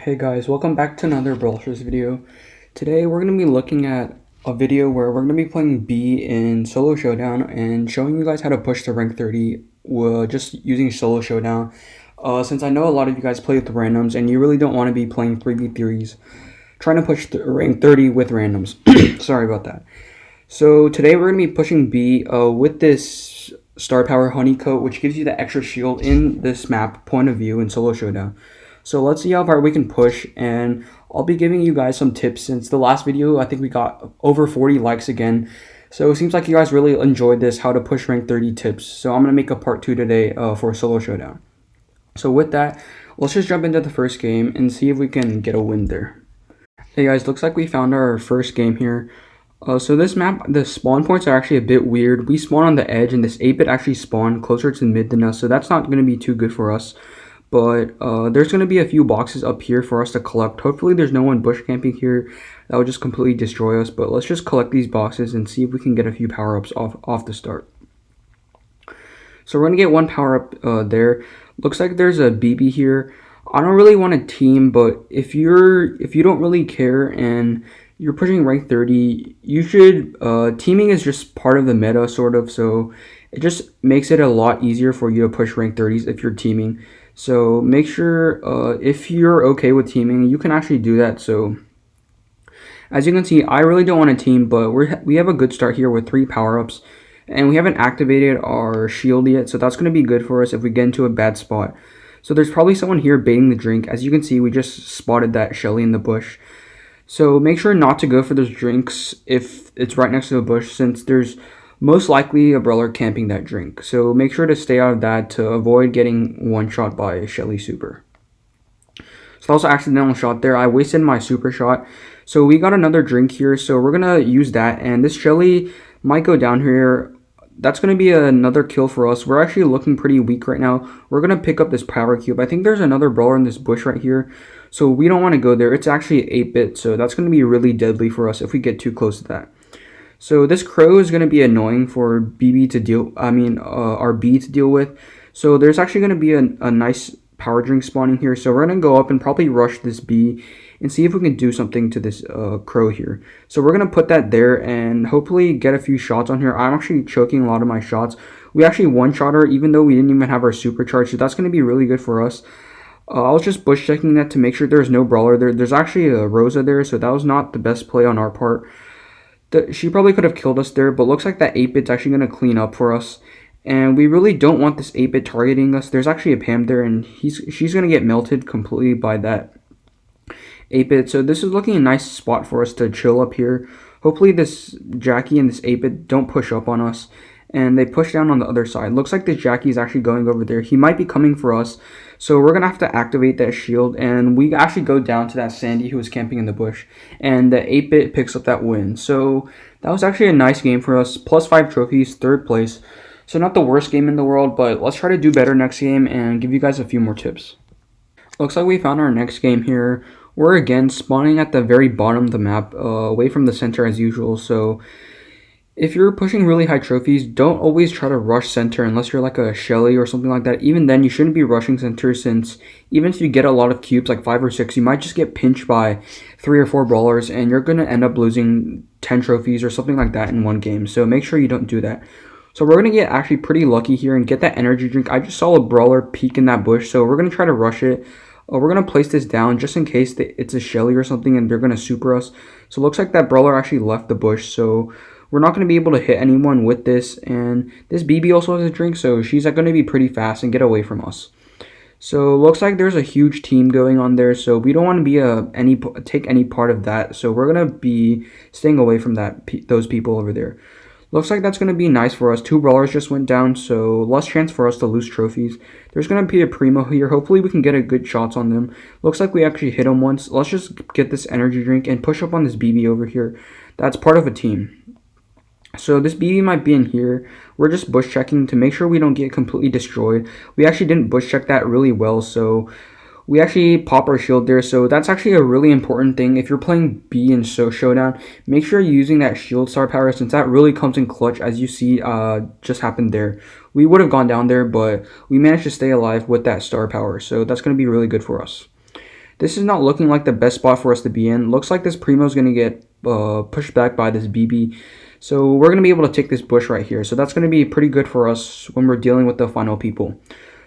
Hey guys, welcome back to another Brawl Stars video. Today we're going to be looking at a video where we're going to be playing B in Solo Showdown and showing you guys how to push to rank 30 just using Solo Showdown. Since I know a lot of you guys play with randoms and you really don't want to be playing 3v3s, trying to push rank 30 with randoms. Sorry about that. So today we're going to be pushing B with this Star Power Honeycoat, which gives you the extra shield in this map point of view in Solo Showdown. So let's see how far we can push, and I'll be giving you guys some tips since the last video. I think we got over 40 likes again. So it seems like you guys really enjoyed this, how to push rank 30 tips. So I'm going to make a part 2 today for Solo Showdown. So with that, let's just jump into the first game and see if we can get a win there. Hey guys, looks like we found our first game here. So this map, the spawn points are actually a bit weird. We spawn on the edge, and this 8-bit actually spawned closer to mid than us, so that's not going to be too good for us. But there's going to be a few boxes up here for us to collect. Hopefully there's no one bush camping here that would just completely destroy us. But let's just collect these boxes and see if we can get a few power-ups off the start. So we're going to get one power-up there. Looks like there's a BB here. I don't really want a team, but if you don't really care and you're pushing rank 30, you should, teaming is just part of the meta, sort of, so it just makes it a lot easier for you to push rank 30s if you're teaming. So make sure, if you're okay with teaming, you can actually do that. So as you can see, I really don't want a team, but we have a good start here with 3 power-ups, and we haven't activated our shield yet, so that's going to be good for us if we get into a bad spot. So there's probably someone here baiting the drink. As you can see, we just spotted that Shelly in the bush. So make sure not to go for those drinks if it's right next to a bush, since there's most likely a brawler camping that drink. So make sure to stay out of that to avoid getting one shot by Shelly super. So that was an accidental shot there. I wasted my super shot. So we got another drink here, so we're going to use that. And this Shelly might go down here. That's going to be another kill for us. We're actually looking pretty weak right now. We're going to pick up this power cube. I think there's another brawler in this bush right here. So we don't want to go there. It's actually 8-bit, so that's going to be really deadly for us if we get too close to that. So this crow is going to be annoying for BB to deal, our B to deal with. So there's actually going to be a nice power drink spawning here. So we're going to go up and probably rush this B and see if we can do something to this crow here. So we're going to put that there and hopefully get a few shots on here. I'm actually choking a lot of my shots. We actually one-shot her even though we didn't even have our supercharge. So that's going to be really good for us. I was just bush checking that to make sure there's no brawler there. There's actually a Rosa there, so that was not the best play on our part. She probably could have killed us there, but looks like that 8-bit's actually going to clean up for us. And we really don't want this 8-bit targeting us. There's actually a Pam there, and she's going to get melted completely by that 8-bit. So this is looking a nice spot for us to chill up here. Hopefully this Jackie and this 8-bit don't push up on us, and they push down on the other side. Looks like this Jackie is actually going over there. He might be coming for us, so we're going to have to activate that shield, and we actually go down to that Sandy who was camping in the bush, and the 8-bit picks up that win. So that was actually a nice game for us. Plus 5 trophies, 3rd place. So not the worst game in the world, but let's try to do better next game and give you guys a few more tips. Looks like we found our next game here. We're again spawning at the very bottom of the map, away from the center as usual, so if you're pushing really high trophies, don't always try to rush center unless you're like a Shelly or something like that. Even then, you shouldn't be rushing center, since even if you get a lot of cubes, like 5 or 6, you might just get pinched by 3 or 4 brawlers, and you're going to end up losing 10 trophies or something like that in one game. So make sure you don't do that. So we're going to get actually pretty lucky here and get that energy drink. I just saw a brawler peek in that bush, so we're going to try to rush it. We're going to place this down just in case it's a Shelly or something and they're going to super us. So it looks like that brawler actually left the bush, so we're not going to be able to hit anyone with this. And this BB also has a drink, so she's going to be pretty fast and get away from us. So it looks like there's a huge team going on there, so we don't want to be take any part of that. So we're going to be staying away from those people over there. Looks like that's going to be nice for us. 2 brawlers just went down, so less chance for us to lose trophies. There's going to be a Primo here. Hopefully we can get a good shots on them. Looks like we actually hit him once. Let's just get this energy drink and push up on this BB over here. That's part of a team. So this BB might be in here. We're just bush checking to make sure we don't get completely destroyed. We actually didn't bush check that really well, so we actually pop our shield there. So that's actually a really important thing. If you're playing B in Showdown, make sure you're using that shield star power, since that really comes in clutch, as you see just happened there. We would have gone down there, but we managed to stay alive with that star power, so that's going to be really good for us. This is not looking like the best spot for us to be in. Looks like this Primo is going to get pushed back by this BB. So we're going to be able to take this bush right here. So that's going to be pretty good for us when we're dealing with the final people.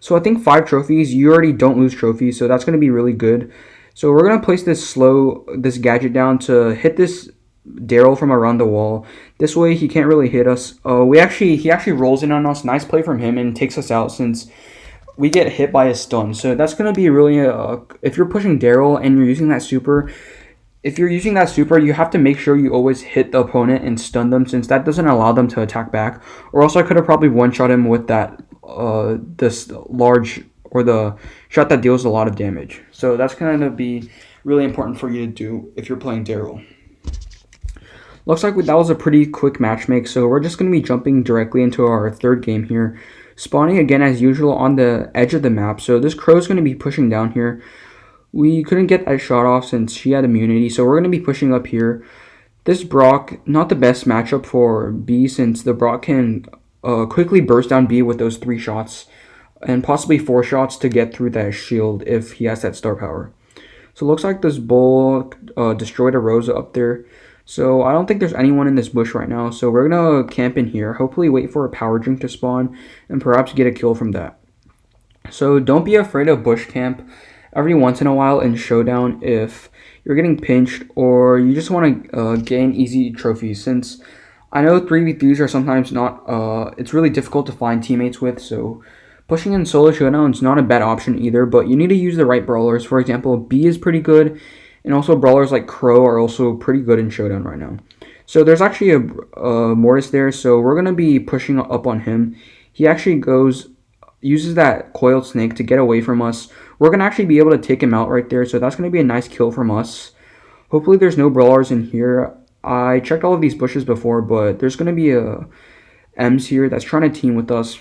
So I think 5 trophies. You already don't lose trophies, so that's going to be really good. So we're going to place this gadget down to hit this Daryl from around the wall. This way he can't really hit us. He actually rolls in on us. Nice play from him and takes us out since we get hit by a stun. So that's going to be really, if you're pushing Daryl and you're using that super, you have to make sure you always hit the opponent and stun them, since that doesn't allow them to attack back. Or else I could have probably one-shot him with that, this large, or the shot that deals a lot of damage. So that's going to be really important for you to do if you're playing Daryl. Looks like that was a pretty quick match make, so we're just going to be jumping directly into our third game here. Spawning again as usual on the edge of the map, so this Crow is going to be pushing down here. We couldn't get that shot off since she had immunity, so we're going to be pushing up here. This Brock, not the best matchup for B, since the Brock can quickly burst down B with those 3 shots, and possibly 4 shots to get through that shield if he has that star power. So it looks like this Bull destroyed a Rosa up there. So I don't think there's anyone in this bush right now. So we're going to camp in here. Hopefully wait for a power drink to spawn and perhaps get a kill from that. So don't be afraid of bush camp every once in a while in Showdown if you're getting pinched or you just want to gain easy trophies. Since I know 3v3s are sometimes not, it's really difficult to find teammates with. So pushing in solo Showdown is not a bad option either. But you need to use the right brawlers. For example, B is pretty good. And also brawlers like Crow are also pretty good in Showdown right now. So there's actually a Mortis there, so we're going to be pushing up on him. He actually uses that coiled snake to get away from us. We're going to actually be able to take him out right there, so that's going to be a nice kill from us. Hopefully there's no brawlers in here. I checked all of these bushes before, but there's going to be a Ems here that's trying to team with us.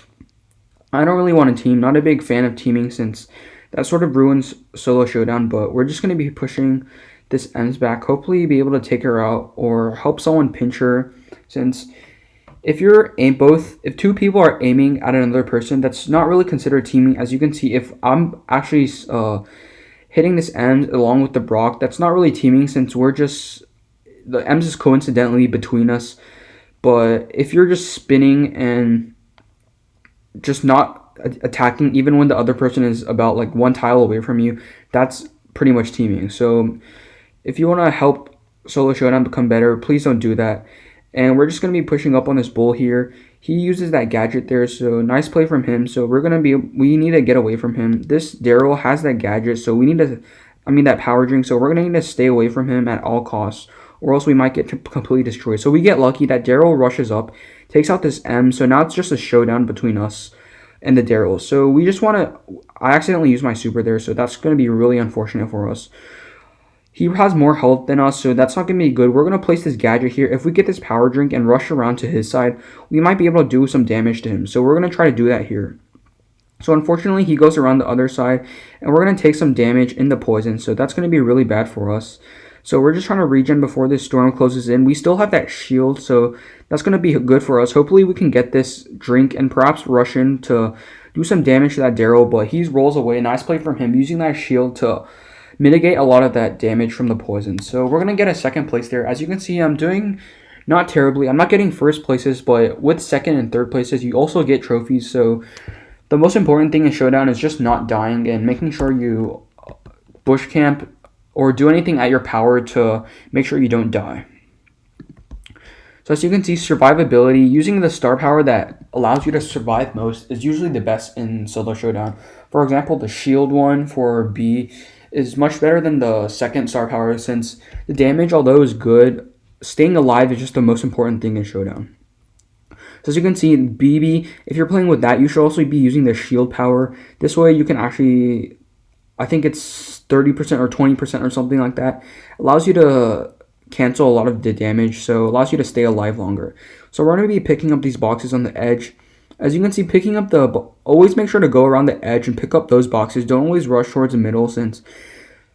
I don't really want to team, not a big fan of teaming since that sort of ruins solo Showdown, but we're just going to be pushing this Ems back. Hopefully be able to take her out or help someone pinch her, since if 2 people are aiming at another person, that's not really considered teaming. As you can see, if I'm actually hitting this Ems along with the Brock, that's not really teaming, since the Ems is coincidentally between us. But if you're just spinning and just not attacking even when the other person is about like 1 tile away from you, that's pretty much teaming. So if you want to help solo Showdown become better, please don't do that. And we're just going to be pushing up on this Bull here. He uses that gadget there, so nice play from him. So we need to get away from him. This Daryl has that gadget, so we need that power drink, so we're going to need to stay away from him at all costs, or else we might get completely destroyed. So we get lucky that Daryl rushes up, takes out this M, so now it's just a showdown between us and the Daryl. So we just I accidentally used my super there, so that's going to be really unfortunate for us. He has more health than us, so that's not going to be good. We're going to place this gadget here. If we get this power drink and rush around to his side, we might be able to do some damage to him. So we're going to try to do that here. So unfortunately, he goes around the other side, and we're going to take some damage in the poison. So that's going to be really bad for us. So we're just trying to regen before this storm closes in. We still have that shield, so that's going to be good for us. Hopefully we can get this drink and perhaps rush in to do some damage to that Daryl, but he rolls away. Nice play from him, using that shield to mitigate a lot of that damage from the poison. So we're going to get a second place there. As you can see, I'm doing not terribly. I'm not getting first places, but with second and third places, you also get trophies. So the most important thing in Showdown is just not dying and making sure you bush camp or do anything at your power to make sure you don't die. So as you can see, survivability, using the star power that allows you to survive most is usually the best in solo Showdown. For example, the shield one for B is much better than the second star power, since the damage, although is good, staying alive is just the most important thing in Showdown. So as you can see, BB, if you're playing with that, you should also be using the shield power. This way you can actually, I think it's 30% or 20% or something like that. Allows you to cancel a lot of the damage, so allows you to stay alive longer. So we're going to be picking up these boxes on the edge. As you can see, always make sure to go around the edge and pick up those boxes. Don't always rush towards the middle, since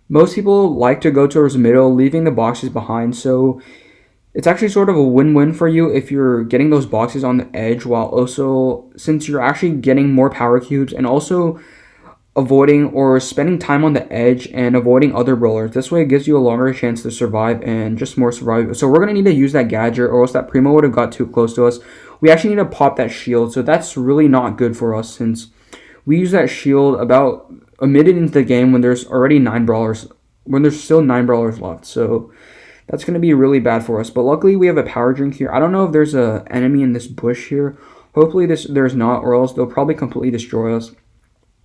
most people like to go towards the middle, leaving the boxes behind. So it's actually sort of a win-win for you if you're getting those boxes on the edge, while also, since you're actually getting more power cubes, and also avoiding or spending time on the edge and avoiding other brawlers. This way it gives you a longer chance to survive and just more survival. So we're going to need to use that gadget, or else that Primo would have got too close to us. We actually need to pop that shield, so that's really not good for us, since we use that shield about a minute into the game when there's already 9 brawlers, when there's still 9 brawlers left. So that's going to be really bad for us. But luckily we have a power drink here. I don't know if there's an enemy in this bush here. Hopefully there's not, or else they'll probably completely destroy us.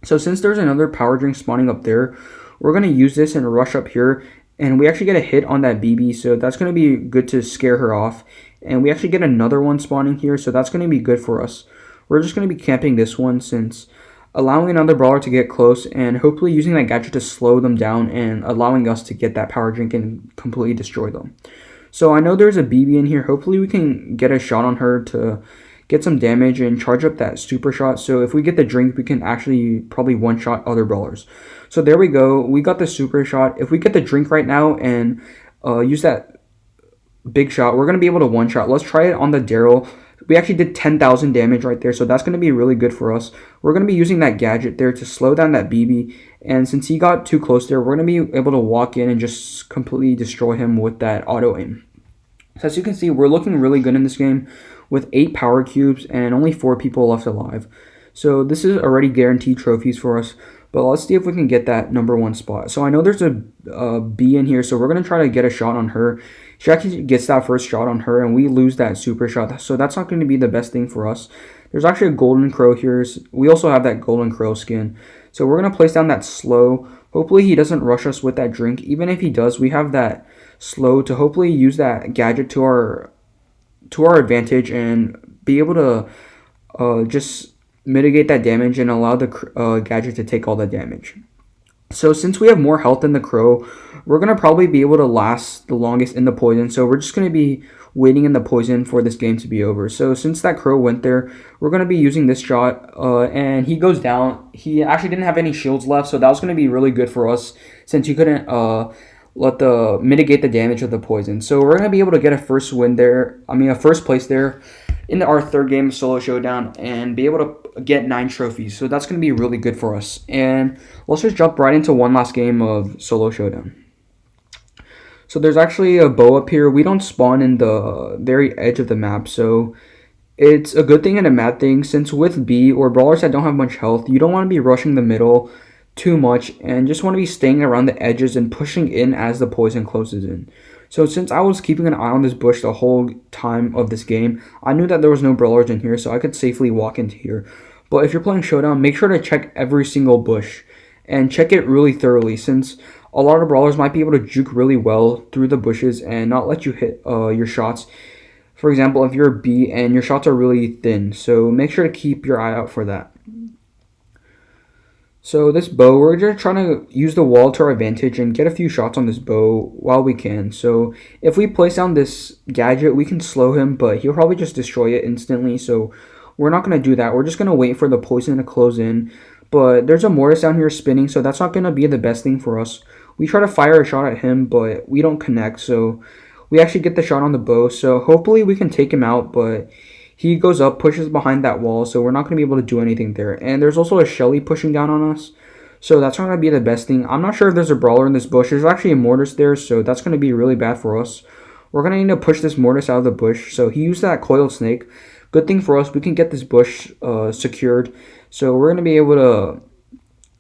So since there's another power drink spawning up there, we're going to use this and rush up here. And we actually get a hit on that BB, so that's going to be good to scare her off. And we actually get another one spawning here, so that's going to be good for us. We're just going to be camping this one, since allowing another brawler to get close and hopefully using that gadget to slow them down and allowing us to get that power drink and completely destroy them. So I know there's a BB in here. Hopefully we can get a shot on her to get some damage and charge up that super shot. So if we get the drink, we can actually probably one-shot other brawlers. So there we go. We got the super shot. If we get the drink right now and use that big shot, we're going to be able to one-shot. Let's try it on the Daryl. We actually did 10,000 damage right there, so that's going to be really good for us. We're going to be using that gadget there to slow down that BB. And since he got too close there, we're going to be able to walk in and just completely destroy him with that auto aim. So as you can see, we're looking really good in this game with 8 power cubes and only 4 people left alive. So this is already guaranteed trophies for us. But let's see if we can get that #1 spot. So I know there's a B in here, so we're going to try to get a shot on her. She actually gets that first shot on her, and we lose that super shot. So that's not going to be the best thing for us. There's actually a golden crow here. We also have that golden crow skin. So we're going to place down that slow. Hopefully he doesn't rush us with that drink. Even if he does, we have that slow to hopefully use that gadget to our advantage and be able to just mitigate that damage and allow the gadget to take all the damage. So since we have more health than the crow, we're going to probably be able to last the longest in the poison. So we're just going to be waiting in the poison for this game to be over. So since that crow went there, we're going to be using this shot and he goes down. He actually didn't have any shields left, so that was going to be really good for us since he couldn't mitigate the damage of the poison. So we're going to be able to get a first place there in our third game of Solo Showdown and be able to get 9 trophies. So that's going to be really good for us. And let's just jump right into one last game of Solo Showdown. So there's actually a bow up here. We don't spawn in the very edge of the map, so it's a good thing and a bad thing, since with B or brawlers that don't have much health, you don't want to be rushing the middle too much and just want to be staying around the edges and pushing in as the poison closes in. So since I was keeping an eye on this bush the whole time of this game, I knew that there was no brawlers in here, so I could safely walk into here. But if you're playing Showdown, make sure to check every single bush and check it really thoroughly, since a lot of brawlers might be able to juke really well through the bushes and not let you hit your shots. For example, if you're a B and your shots are really thin, so make sure to keep your eye out for that. So this bow, we're just trying to use the wall to our advantage and get a few shots on this bow while we can. So if we place down this gadget, we can slow him, but he'll probably just destroy it instantly. So we're not going to do that. We're just going to wait for the poison to close in. But there's a mortis down here spinning, so that's not going to be the best thing for us. We try to fire a shot at him, but we don't connect. So we actually get the shot on the bow. So hopefully we can take him out, but he goes up, pushes behind that wall, so we're not going to be able to do anything there. And there's also a Shelly pushing down on us, so that's not going to be the best thing. I'm not sure if there's a brawler in this bush. There's actually a mortis there, so that's going to be really bad for us. We're going to need to push this mortis out of the bush. So he used that coiled snake. Good thing for us, we can get this bush secured. So we're going to be able to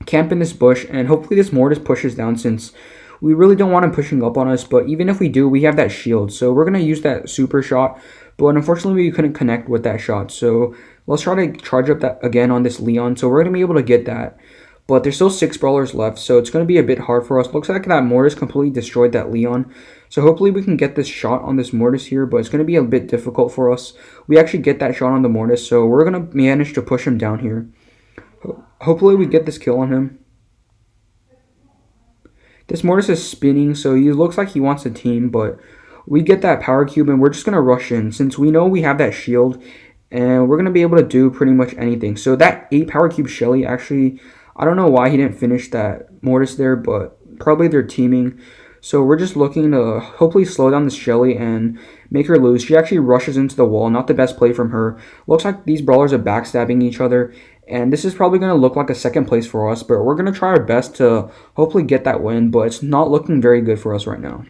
camp in this bush, and hopefully this mortis pushes down, since we really don't want him pushing up on us. But even if we do, we have that shield, so we're going to use that super shot. But unfortunately, we couldn't connect with that shot. So let's try to charge up that again on this Leon. So we're going to be able to get that. But there's still 6 brawlers left, so it's going to be a bit hard for us. Looks like that mortis completely destroyed that Leon. So hopefully we can get this shot on this mortis here, but it's going to be a bit difficult for us. We actually get that shot on the mortis, so we're going to manage to push him down here. Hopefully we get this kill on him. This mortis is spinning, so he looks like he wants a team, but we get that power cube and we're just going to rush in, since we know we have that shield and we're going to be able to do pretty much anything. So that 8 power cube Shelly, actually, I don't know why he didn't finish that mortis there, but probably they're teaming. So we're just looking to hopefully slow down this Shelly and make her lose. She actually rushes into the wall. Not the best play from her. Looks like these brawlers are backstabbing each other. And this is probably going to look like a second place for us, but we're going to try our best to hopefully get that win, but it's not looking very good for us right now.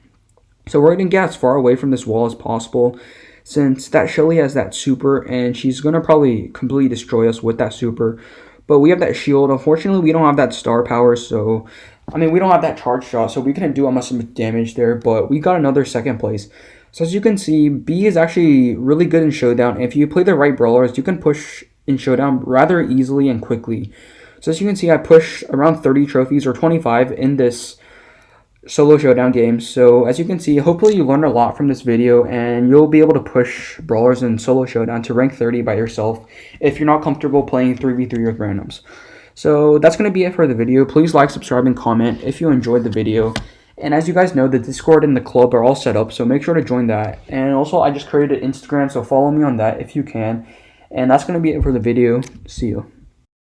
So we're going to get as far away from this wall as possible, since that Shelly has that super, and she's going to probably completely destroy us with that super. But we have that shield. Unfortunately, we don't have that star power, so... I mean, we don't have that charge shot, so we couldn't do almost some damage there, but we got another second place. So as you can see, B is actually really good in Showdown. If you play the right brawlers, you can push in Showdown rather easily and quickly. So as you can see, I pushed around 30 trophies or 25 in this solo showdown game. So as you can see, hopefully you learned a lot from this video, and you'll be able to push brawlers in solo showdown to rank 30 by yourself if you're not comfortable playing 3v3 with randoms. So that's going to be it for the video. Please like, subscribe, and comment if you enjoyed the video. And as you guys know, the Discord and the club are all set up, so make sure to join that. And also, I just created Instagram, so follow me on that if you can. And that's going to be it for the video. See you.